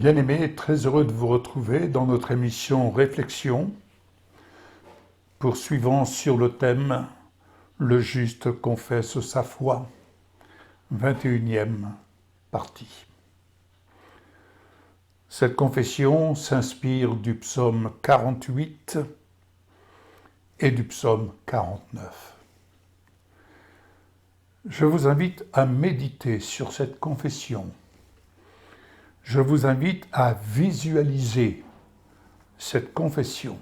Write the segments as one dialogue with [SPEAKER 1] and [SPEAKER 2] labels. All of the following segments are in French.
[SPEAKER 1] Bien-aimés, très heureux de vous retrouver dans notre émission Réflexion, poursuivant sur le thème Le juste confesse sa foi, 21e partie. Cette confession s'inspire du psaume 48 et du psaume 49. Je vous invite à méditer sur cette confession. Je vous invite à visualiser cette confession.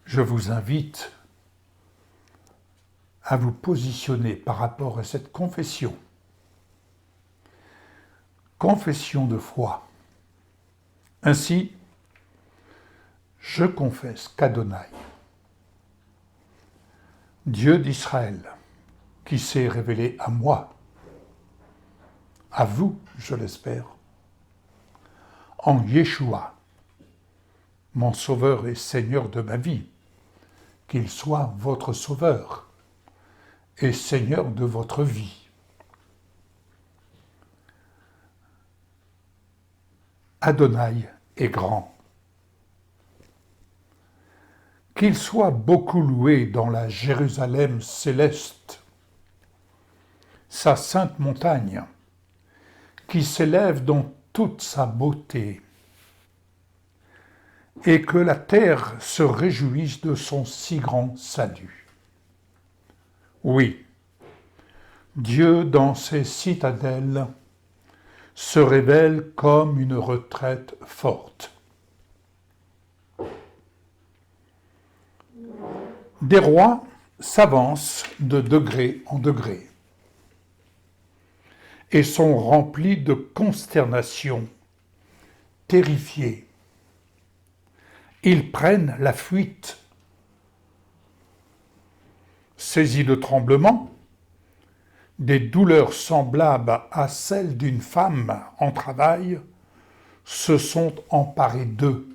[SPEAKER 1] Je vous invite à vous positionner par rapport à cette confession. Confession de foi. Ainsi, je confesse qu'Adonai, Dieu d'Israël, qui s'est révélé à moi, à vous, je l'espère, en Yeshua, mon Sauveur et Seigneur de ma vie, qu'il soit votre Sauveur et Seigneur de votre vie. Adonai est grand. Qu'il soit beaucoup loué dans la Jérusalem céleste, sa sainte montagne, qui s'élève dans toute sa beauté, et que la terre se réjouisse de son si grand salut. Oui, Dieu dans ses citadelles se révèle comme une retraite forte. Des rois s'avancent de degré en degré et sont remplis de consternation, terrifiés. Ils prennent la fuite. Saisis de tremblement, des douleurs semblables à celles d'une femme en travail se sont emparées d'eux.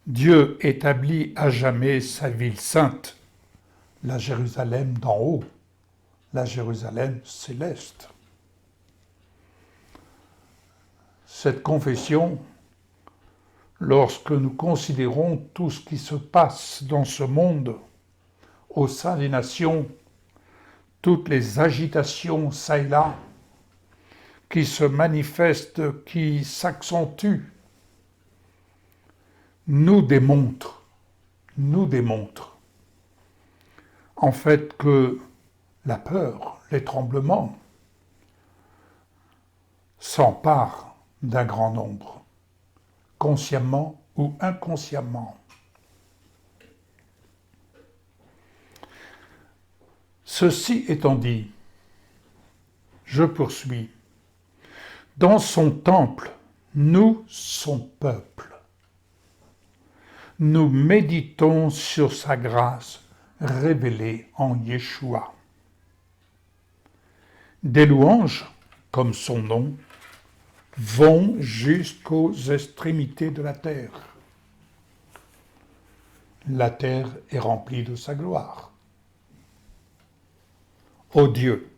[SPEAKER 1] Dieu établit à jamais sa ville sainte, la Jérusalem d'en haut, la Jérusalem céleste. Cette confession, lorsque nous considérons tout ce qui se passe dans ce monde, au sein des nations, toutes les agitations çà et là, qui se manifestent, qui s'accentuent, nous démontre en fait que la peur, les tremblements s'emparent d'un grand nombre, consciemment ou inconsciemment. Ceci étant dit, je poursuis. Dans son temple, nous, son peuple, nous méditons sur sa grâce révélée en Yeshua. Des louanges, comme son nom, vont jusqu'aux extrémités de la terre. La terre est remplie de sa gloire. Ô Dieu,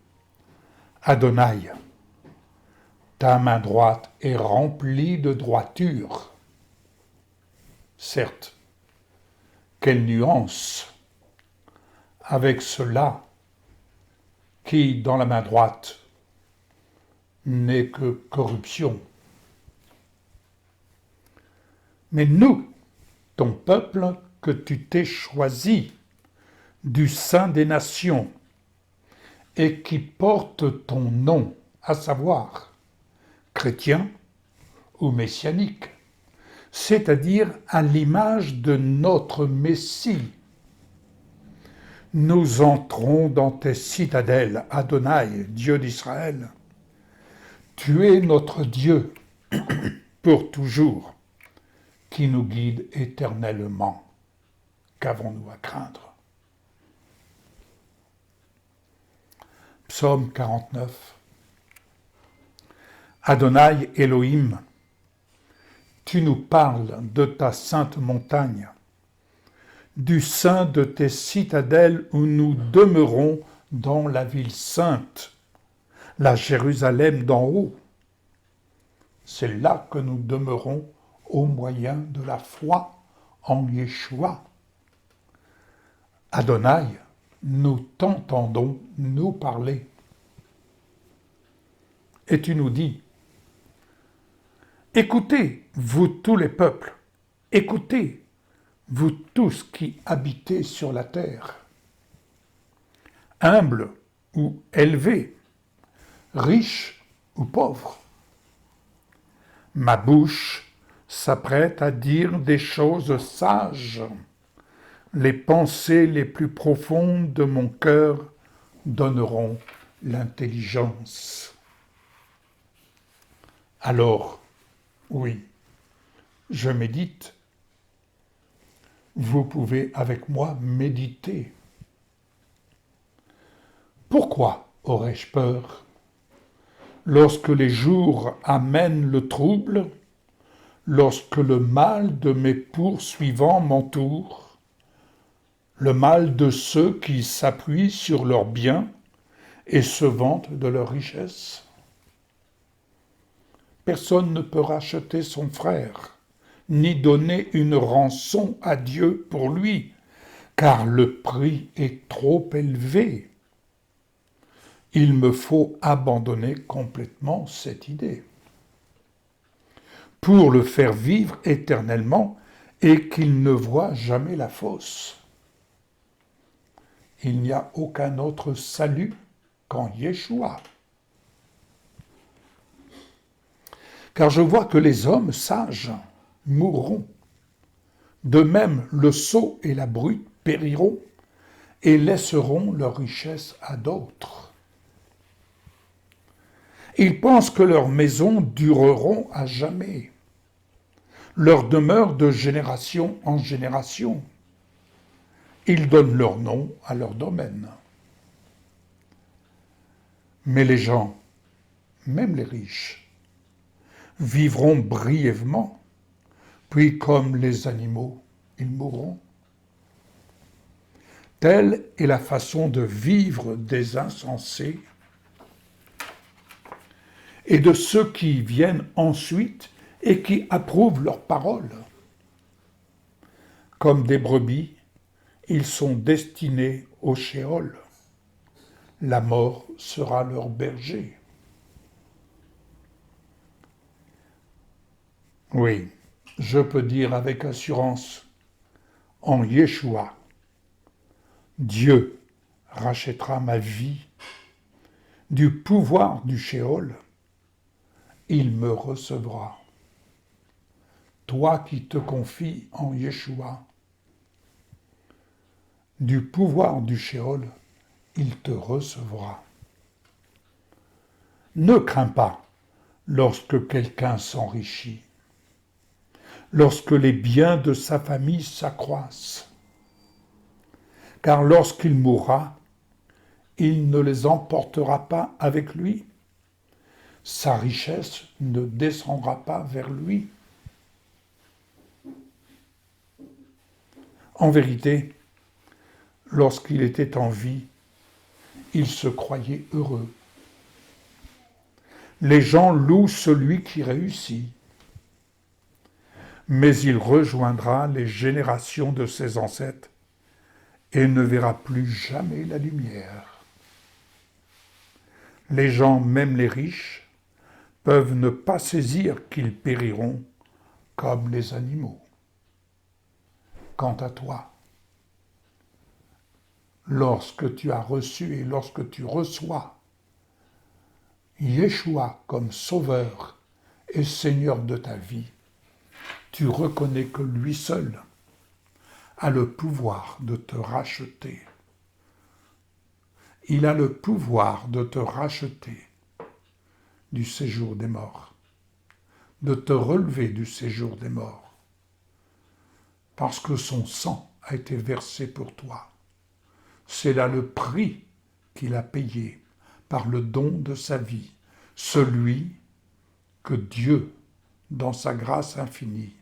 [SPEAKER 1] Adonai, ta main droite est remplie de droiture. Certes, quelle nuance avec cela qui, dans la main droite, n'est que corruption. Mais nous, ton peuple que tu t'es choisi du sein des nations et qui porte ton nom, à savoir chrétien ou messianique, c'est-à-dire à l'image de notre Messie. Nous entrons dans tes citadelles, Adonai, Dieu d'Israël. Tu es notre Dieu pour toujours, qui nous guide éternellement. Qu'avons-nous à craindre? Psaume 49. Adonai Elohim, tu nous parles de ta sainte montagne, du sein de tes citadelles où nous demeurons dans la ville sainte, la Jérusalem d'en haut. C'est là que nous demeurons au moyen de la foi en Yeshua. Adonai, nous t'entendons nous parler. Et tu nous dis, écoutez, vous tous les peuples, écoutez, vous tous qui habitez sur la terre, humbles ou élevés, riches ou pauvres. Ma bouche s'apprête à dire des choses sages. Les pensées les plus profondes de mon cœur donneront l'intelligence. Alors, oui, je médite. Vous pouvez avec moi méditer. Pourquoi aurais-je peur? Lorsque les jours amènent le trouble, lorsque le mal de mes poursuivants m'entoure, le mal de ceux qui s'appuient sur leurs biens et se vantent de leur richesse. Personne ne peut racheter son frère, ni donner une rançon à Dieu pour lui, car le prix est trop élevé. Il me faut abandonner complètement cette idée pour le faire vivre éternellement et qu'il ne voie jamais la fosse. Il n'y a aucun autre salut qu'en Yeshua. Car je vois que les hommes sages mourront. De même, le sot et la brute périront et laisseront leur richesse à d'autres. Ils pensent que leurs maisons dureront à jamais, leur demeure de génération en génération. Ils donnent leur nom à leur domaine. Mais les gens, même les riches, vivront brièvement, puis comme les animaux, ils mourront. Telle est la façon de vivre des insensés et de ceux qui viennent ensuite et qui approuvent leurs paroles. Comme des brebis, ils sont destinés au Sheol. La mort sera leur berger. Oui, je peux dire avec assurance, en Yeshua, Dieu rachètera ma vie du pouvoir du Sheol. Il me recevra. Toi qui te confies en Yeshua, du pouvoir du Sheol, il te recevra. Ne crains pas lorsque quelqu'un s'enrichit, lorsque les biens de sa famille s'accroissent, car lorsqu'il mourra, il ne les emportera pas avec lui. Sa richesse ne descendra pas vers lui. En vérité, lorsqu'il était en vie, il se croyait heureux. Les gens louent celui qui réussit, mais il rejoindra les générations de ses ancêtres et ne verra plus jamais la lumière. Les gens, même les riches, peuvent ne pas saisir qu'ils périront comme les animaux. Quant à toi, lorsque tu as reçu et lorsque tu reçois Yeshua comme sauveur et Seigneur de ta vie, tu reconnais que lui seul a le pouvoir de te racheter. Il a le pouvoir de te racheter du séjour des morts, de te relever du séjour des morts, parce que son sang a été versé pour toi. C'est là le prix qu'il a payé par le don de sa vie, celui que Dieu, dans sa grâce infinie,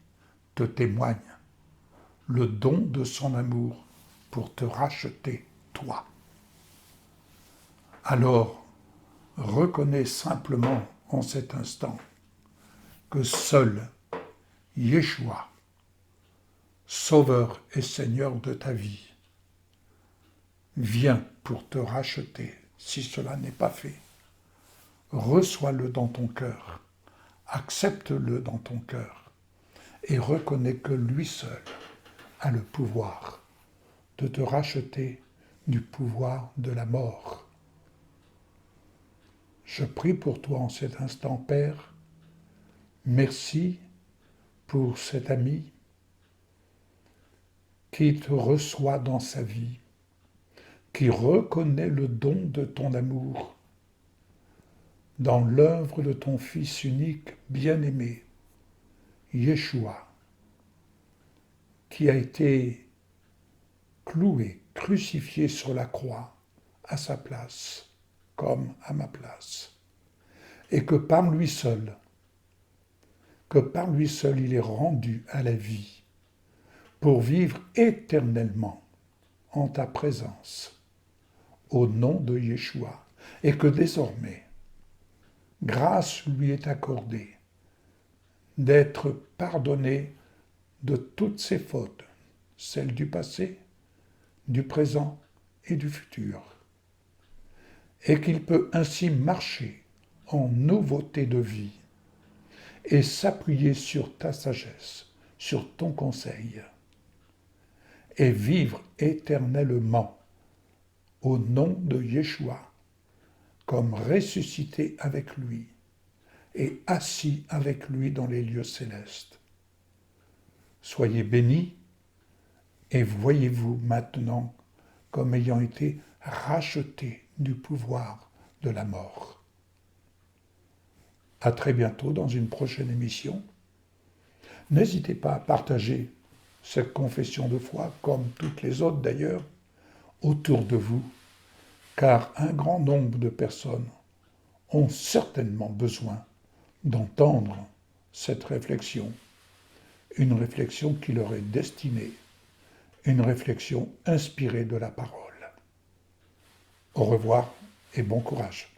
[SPEAKER 1] te témoigne, le don de son amour pour te racheter, toi. Alors, Reconnais simplement en cet instant que seul Yeshua, Sauveur et Seigneur de ta vie, vient pour te racheter si cela n'est pas fait. Reçois-le dans ton cœur, accepte-le dans ton cœur et reconnais que lui seul a le pouvoir de te racheter du pouvoir de la mort. Je prie pour toi en cet instant, Père. Merci pour cet ami qui te reçoit dans sa vie, qui reconnaît le don de ton amour dans l'œuvre de ton Fils unique bien-aimé, Yeshua, qui a été cloué, crucifié sur la croix à sa place, comme à ma place, et que par lui seul, il est rendu à la vie pour vivre éternellement en ta présence, au nom de Yeshua, et que désormais, grâce lui est accordée d'être pardonné de toutes ses fautes, celles du passé, du présent et du futur, et qu'il peut ainsi marcher en nouveauté de vie et s'appuyer sur ta sagesse, sur ton conseil, et vivre éternellement au nom de Yeshua, comme ressuscité avec lui et assis avec lui dans les lieux célestes. Soyez bénis et voyez-vous maintenant comme ayant été rachetés du pouvoir de la mort. À très bientôt dans une prochaine émission. N'hésitez pas à partager cette confession de foi, comme toutes les autres d'ailleurs, autour de vous, car un grand nombre de personnes ont certainement besoin d'entendre cette réflexion, une réflexion qui leur est destinée, une réflexion inspirée de la parole. Au revoir et bon courage.